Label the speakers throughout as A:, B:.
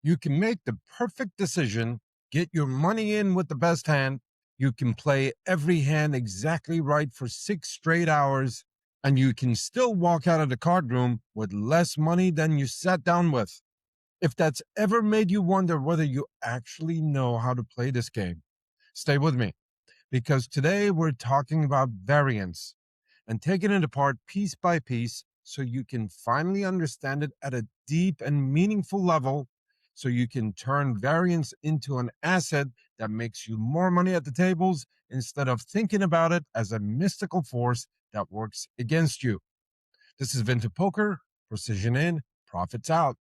A: You can make the perfect decision, get your money in with the best hand. You can play every hand exactly right for 6 straight hours, and you can still walk out of the card room with less money than you sat down with. If that's ever made you wonder whether you actually know how to play this game, stay with me, because today we're talking about variance and taking it apart piece by piece so you can finally understand it at a deep and meaningful level, so you can turn variance into an asset that makes you more money at the tables instead of thinking about it as a mystical force that works against you. This is Vinton Poker, precision in, profits out.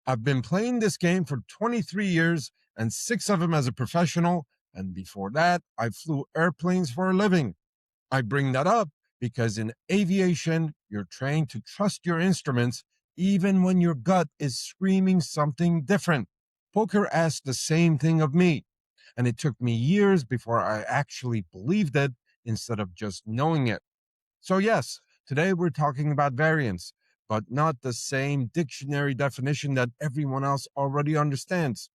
A: I've been playing this game for 23 years and 6 of them as a professional. And before that, I flew airplanes for a living. I bring that up because in aviation, you're trained to trust your instruments even when your gut is screaming something different. Poker asked the same thing of me, and it took me years before I actually believed it instead of just knowing it. So yes, today we're talking about variance, but not the same dictionary definition that everyone else already understands.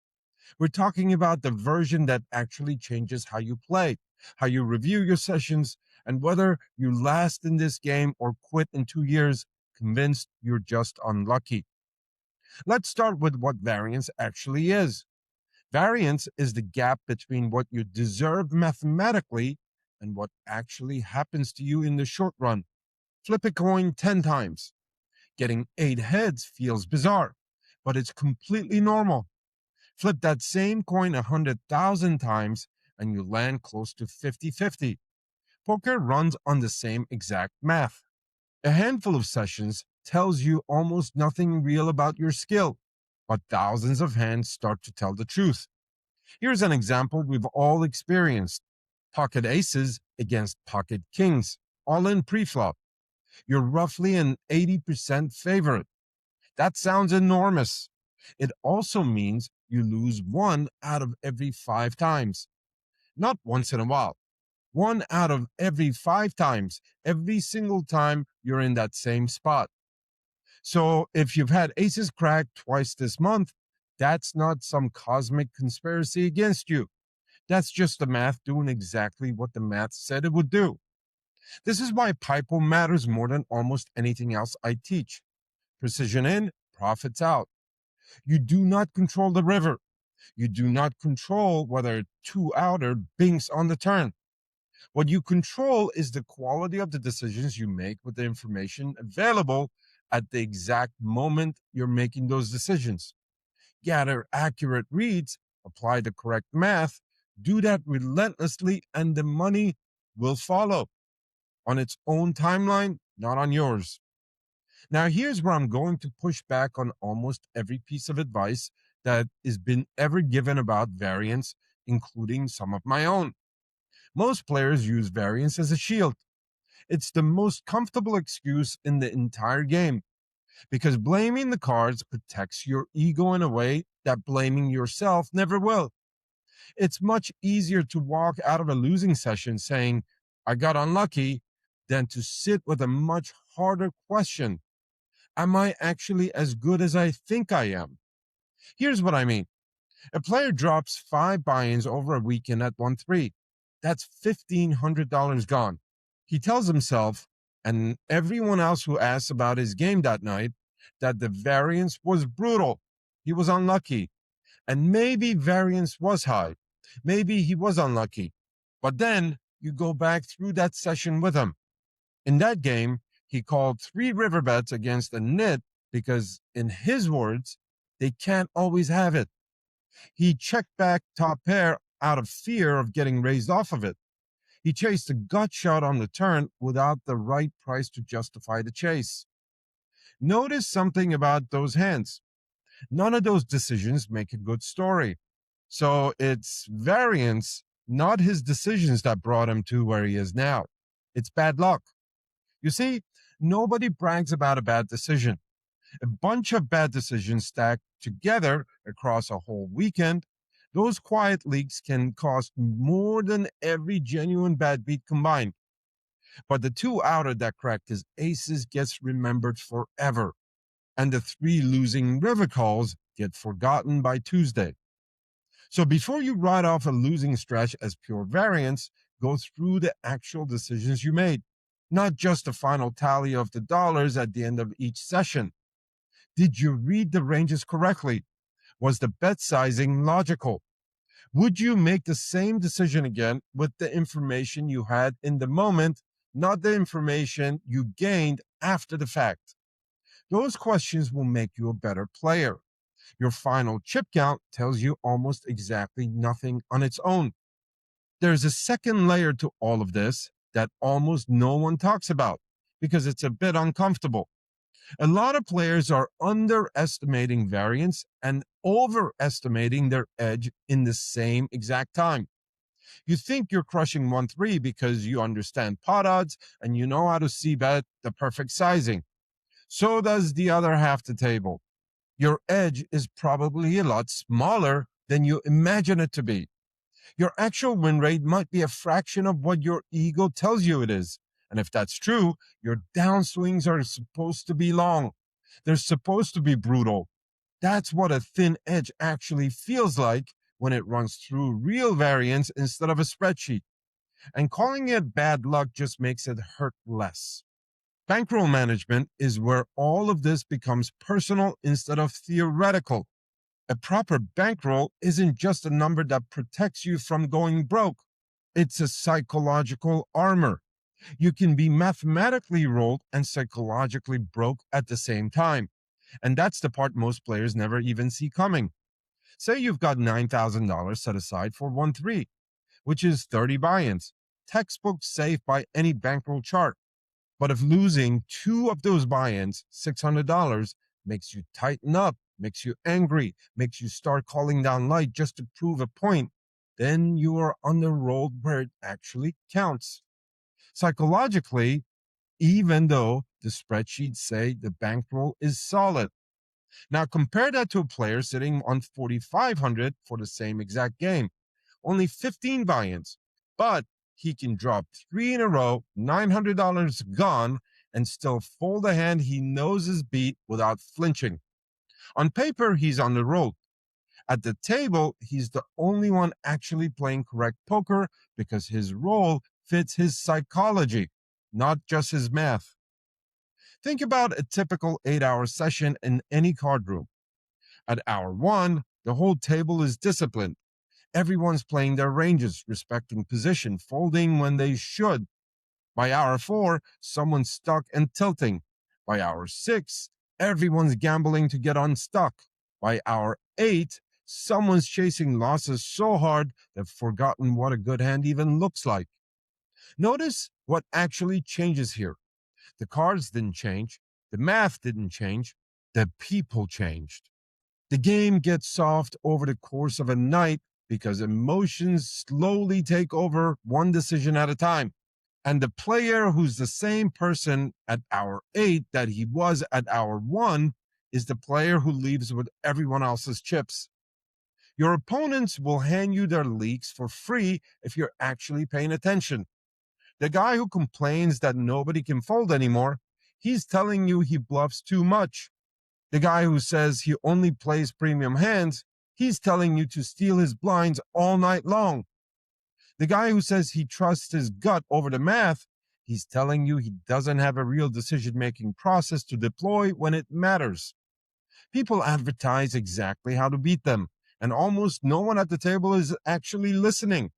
A: We're talking about the version that actually changes how you play, how you review your sessions, and whether you last in this game or quit in 2 years, convinced you're just unlucky. Let's start with what variance actually is. Variance is the gap between what you deserve mathematically and what actually happens to you in the short run. Flip a coin 10 times. Getting 8 heads feels bizarre, but it's completely normal. Flip that same coin 100,000 times and you land close to 50-50. Poker runs on the same exact math. A handful of sessions tells you almost nothing real about your skill, but thousands of hands start to tell the truth. Here's an example we've all experienced. Pocket aces against pocket kings, all in preflop. You're roughly an 80% favorite. That sounds enormous. It also means you lose 1 out of every 5 times. Not once in a while. 1 out of every 5 times, every single time you're in that same spot. So if you've had aces cracked twice this month, that's not some cosmic conspiracy against you. That's just the math doing exactly what the math said it would do. This is why Pipo matters more than almost anything else I teach. Precision in, profits out. You do not control the river. You do not control whether 2-outer binks on the turn. What you control is the quality of the decisions you make with the information available at the exact moment you're making those decisions. Gather accurate reads, apply the correct math, do that relentlessly, and the money will follow on its own timeline, not on yours. Now, here's where I'm going to push back on almost every piece of advice that has been ever given about variance, including some of my own. Most players use variance as a shield. It's the most comfortable excuse in the entire game because blaming the cards protects your ego in a way that blaming yourself never will. It's much easier to walk out of a losing session saying, I got unlucky, than to sit with a much harder question. Am I actually as good as I think I am? Here's what I mean. A player drops 5 buy-ins over a weekend at 1-3. That's $1,500 gone. He tells himself and everyone else who asks about his game that night that the variance was brutal. He was unlucky. And maybe variance was high. Maybe he was unlucky. But then you go back through that session with him. In that game, he called 3 river bets against a nit because, in his words, they can't always have it. He checked back top pair out of fear of getting raised off of it. He chased a gut shot on the turn without the right price to justify the chase. Notice something about those hands. None of those decisions make a good story. So it's variance, not his decisions, that brought him to where he is now. It's bad luck. You see, nobody brags about a bad decision. A bunch of bad decisions stacked together across a whole weekend, those quiet leaks can cost more than every genuine bad beat combined. But the 2-outer that cracked his aces gets remembered forever. And the 3 losing river calls get forgotten by Tuesday. So before you write off a losing stretch as pure variance, go through the actual decisions you made, not just the final tally of the dollars at the end of each session. Did you read the ranges correctly? Was the bet sizing logical? Would you make the same decision again with the information you had in the moment, not the information you gained after the fact? Those questions will make you a better player. Your final chip count tells you almost exactly nothing on its own. There's a second layer to all of this that almost no one talks about because it's a bit uncomfortable. A lot of players are underestimating variance and overestimating their edge in the same exact time. You think you're crushing 1-3 because you understand pot odds and you know how to see bet the perfect sizing. So does the other half the table. Your edge is probably a lot smaller than you imagine it to be. Your actual win rate might be a fraction of what your ego tells you it is. And if that's true, your downswings are supposed to be long. They're supposed to be brutal. That's what a thin edge actually feels like when it runs through real variance instead of a spreadsheet. And calling it bad luck just makes it hurt less. Bankroll management is where all of this becomes personal instead of theoretical. A proper bankroll isn't just a number that protects you from going broke. It's a psychological armor. You can be mathematically rolled and psychologically broke at the same time. And that's the part most players never even see coming. Say you've got $9,000 set aside for 1-3, which is 30 buy-ins. Textbook safe by any bankroll chart. But if losing 2 of those buy-ins, $600, makes you tighten up, makes you angry, makes you start calling down light just to prove a point, then you are on the road where it actually counts. Psychologically, even though the spreadsheets say the bankroll is solid. Now compare that to a player sitting on 4,500 for the same exact game. Only 15 buy-ins, but he can drop 3 in a row, $900 gone, and still fold a hand he knows is beat without flinching. On paper, he's on the road. At the table, he's the only one actually playing correct poker because his role fits his psychology, not just his math. Think about a typical 8-hour session in any card room. At hour 1, the whole table is disciplined. Everyone's playing their ranges, respecting position, folding when they should. By hour 4, someone's stuck and tilting. By hour 6, everyone's gambling to get unstuck. By hour 8, someone's chasing losses so hard they've forgotten what a good hand even looks like. Notice what actually changes here. The cards didn't change. The math didn't change. The people changed. The game gets soft over the course of a night because emotions slowly take over one decision at a time. And the player who's the same person at hour 8 that he was at hour 1 is the player who leaves with everyone else's chips. Your opponents will hand you their leaks for free if you're actually paying attention. The guy who complains that nobody can fold anymore, he's telling you he bluffs too much. The guy who says he only plays premium hands, he's telling you to steal his blinds all night long. The guy who says he trusts his gut over the math, he's telling you he doesn't have a real decision-making process to deploy when it matters. People advertise exactly how to beat them, and almost no one at the table is actually listening.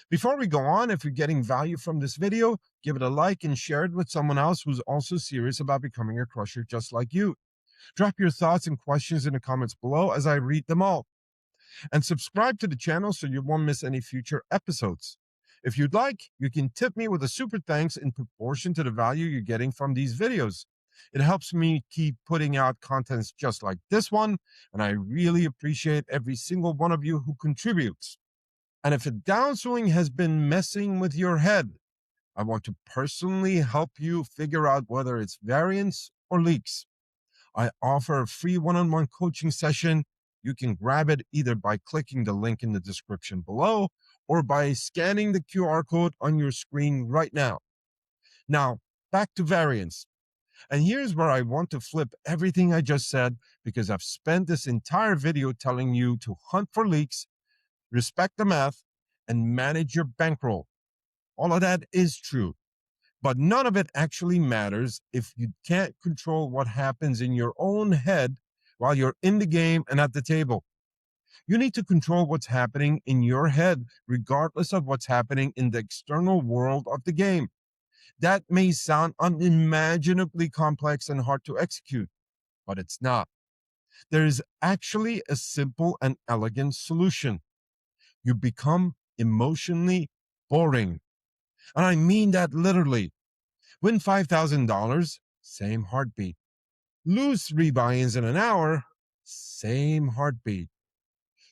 A: Before we go on, if you're getting value from this video, give it a like and share it with someone else who's also serious about becoming a crusher just like you. Drop your thoughts and questions in the comments below as I read them all. And subscribe to the channel so you won't miss any future episodes. If you'd like, you can tip me with a super thanks in proportion to the value you're getting from these videos. It helps me keep putting out contents just like this one, and I really appreciate every single one of you who contributes. And if a downswing has been messing with your head, I want to personally help you figure out whether it's variance or leaks. I offer a free one-on-one coaching session. You can grab it either by clicking the link in the description below or by scanning the QR code on your screen right now. Now, back to variance. And here's where I want to flip everything I just said, because I've spent this entire video telling you to hunt for leaks, respect the math, and manage your bankroll. All of that is true, but none of it actually matters if you can't control what happens in your own head while you're in the game and at the table. You need to control what's happening in your head, regardless of what's happening in the external world of the game. That may sound unimaginably complex and hard to execute, but it's not. There is actually a simple and elegant solution. You become emotionally boring. And I mean that literally. Win $5,000, same heartbeat. Lose 3 buy-ins in an hour, same heartbeat.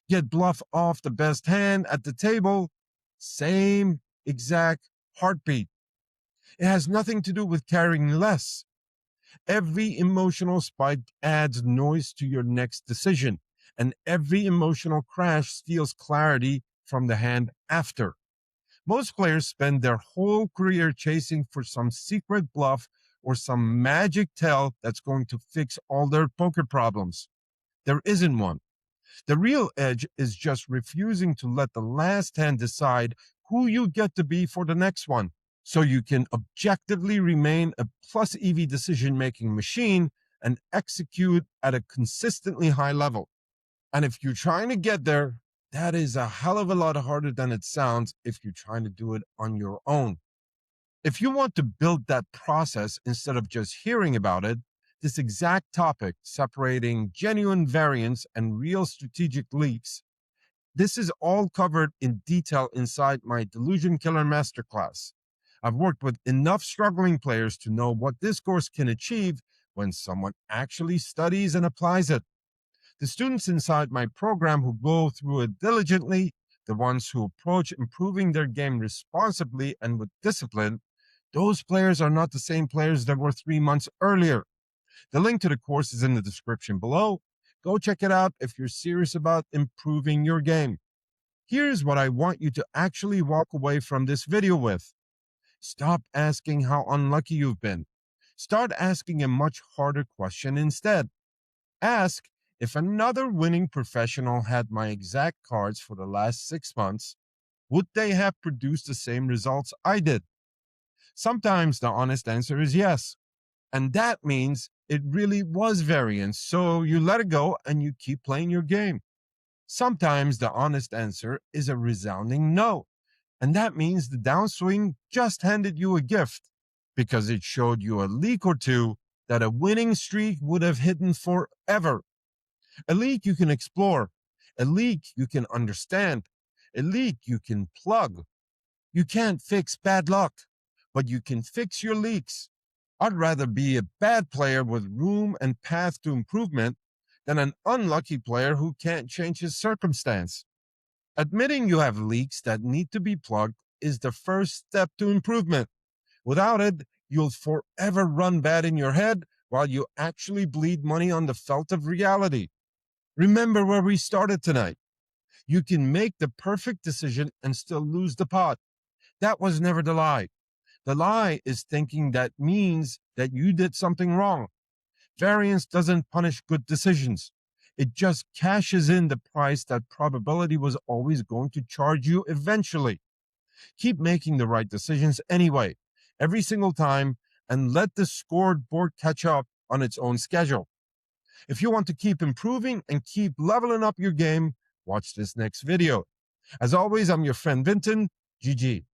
A: Get bluff off the best hand at the table, same exact heartbeat. It has nothing to do with caring less. Every emotional spike adds noise to your next decision, and every emotional crash steals clarity from the hand after. Most players spend their whole career chasing for some secret bluff or some magic tell that's going to fix all their poker problems. There isn't one. The real edge is just refusing to let the last hand decide who you get to be for the next one, so you can objectively remain a plus EV decision-making machine and execute at a consistently high level. And if you're trying to get there, that is a hell of a lot harder than it sounds if you're trying to do it on your own. If you want to build that process instead of just hearing about it, this exact topic, separating genuine variance and real strategic leaks, this is all covered in detail inside my Delusion Killer Masterclass. I've worked with enough struggling players to know what this course can achieve when someone actually studies and applies it. The students inside my program who go through it diligently, the ones who approach improving their game responsibly and with discipline, those players are not the same players that were 3 months earlier. The link to the course is in the description below. Go check it out if you're serious about improving your game. Here's what I want you to actually walk away from this video with. Stop asking how unlucky you've been. Start asking a much harder question instead. Ask, if another winning professional had my exact cards for the last 6 months, would they have produced the same results I did? Sometimes the honest answer is yes. And that means it really was variance, so you let it go and you keep playing your game. Sometimes the honest answer is a resounding no. And that means the downswing just handed you a gift, because it showed you a leak or two that a winning streak would have hidden forever. A leak you can explore, a leak you can understand, a leak you can plug. You can't fix bad luck, but you can fix your leaks. I'd rather be a bad player with room and path to improvement than an unlucky player who can't change his circumstance. Admitting you have leaks that need to be plugged is the first step to improvement. Without it, you'll forever run bad in your head while you actually bleed money on the felt of reality. Remember where we started tonight. You can make the perfect decision and still lose the pot. That was never the lie. The lie is thinking that means that you did something wrong. Variance doesn't punish good decisions. It just cashes in the price that probability was always going to charge you eventually. Keep making the right decisions anyway, every single time, and let the scoreboard catch up on its own schedule. If you want to keep improving and keep leveling up your game, watch this next video. As always, I'm your friend Vinton. GG.